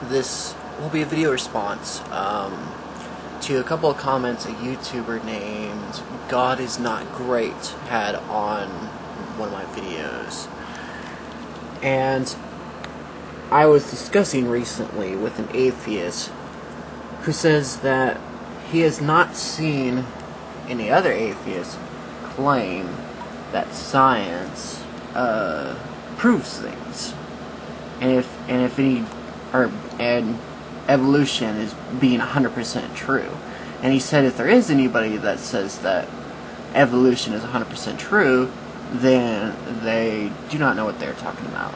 This will be a video response to a couple of comments a YouTuber named God Is Not Great had on one of my videos. And I was discussing recently with an atheist who says that he has not seen any other atheists claim that science proves things, and evolution is being 100% true. And he said if there is anybody that says that evolution is 100% true, then they do not know what they're talking about.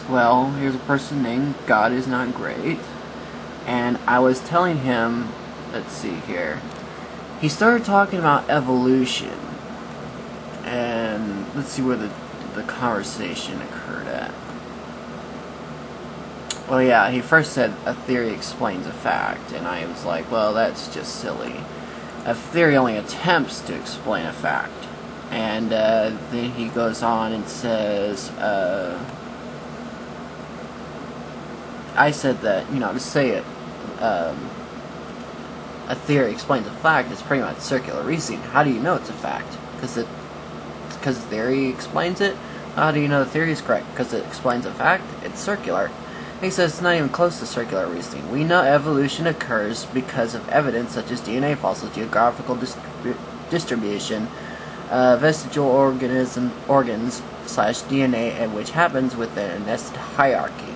Well, here's a person named God Is Not Great, and I was telling him, let's see here, he started talking about evolution, and let's see where the conversation occurred at. Well, yeah, he first said a theory explains a fact, and I was like, well, that's just silly. A theory only attempts to explain a fact. And then he goes on and says, I said that, to say it, a theory explains a fact is pretty much circular reasoning. How do you know it's a fact? Because the theory explains it? How do you know the theory is correct? Because it explains a fact? It's circular. He says it's not even close to circular reasoning. We know evolution occurs because of evidence such as DNA fossils, geographical distribution, vestigial organs / DNA, and which happens within a nested hierarchy.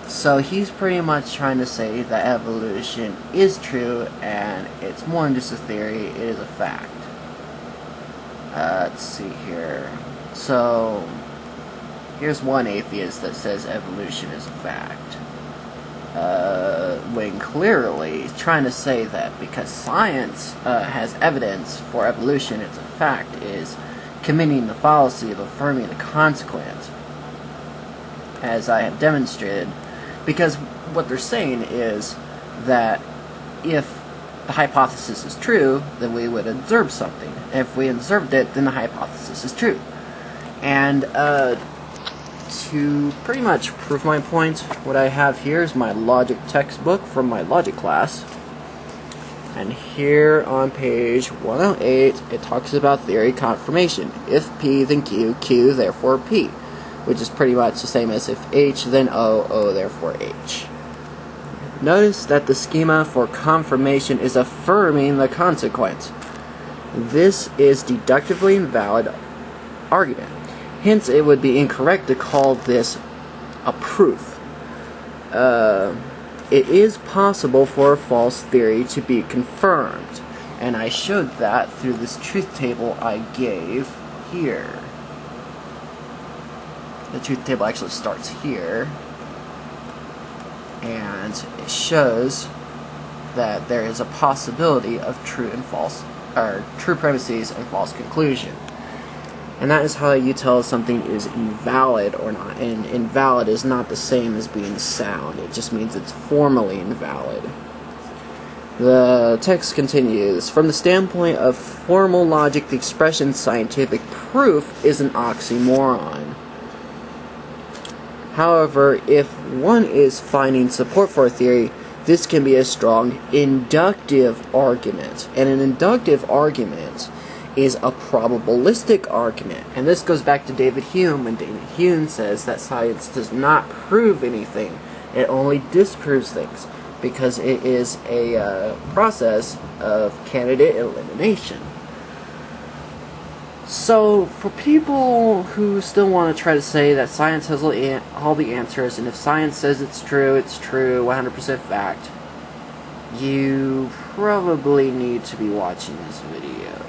So he's pretty much trying to say that evolution is true, and it's more than just a theory, it is a fact. Let's see here. So here's one atheist that says evolution is a fact, when clearly he's trying to say that because science has evidence for evolution, it's a fact, is committing the fallacy of affirming the consequent, as I have demonstrated. Because what they're saying is that if the hypothesis is true, then we would observe something. If we observed it, then the hypothesis is true. And to pretty much prove my point, what I have here is my logic textbook from my logic class. And here on page 108, it talks about theory confirmation. If P, then Q, Q, therefore P. Which is pretty much the same as if H, then O, O, therefore H. Notice that the schema for confirmation is affirming the consequent. This is deductively invalid argument. Hence, it would be incorrect to call this a proof. It is possible for a false theory to be confirmed, and I showed that through this truth table I gave here. The truth table actually starts here, and it shows that there is a possibility of true and false, or true premises and false conclusion. And that is how you tell if something is invalid or not. And invalid is not the same as being sound. It just means it's formally invalid. The text continues, from the standpoint of formal logic, the expression scientific proof is an oxymoron. However, if one is finding support for a theory, this can be a strong inductive argument. And an inductive argument is a probabilistic argument. And this goes back to David Hume, when David Hume says that science does not prove anything. It only disproves things, because it is a process of candidate elimination. So, for people who still want to try to say that science has all the answers, and if science says it's true, 100% fact, you probably need to be watching this video.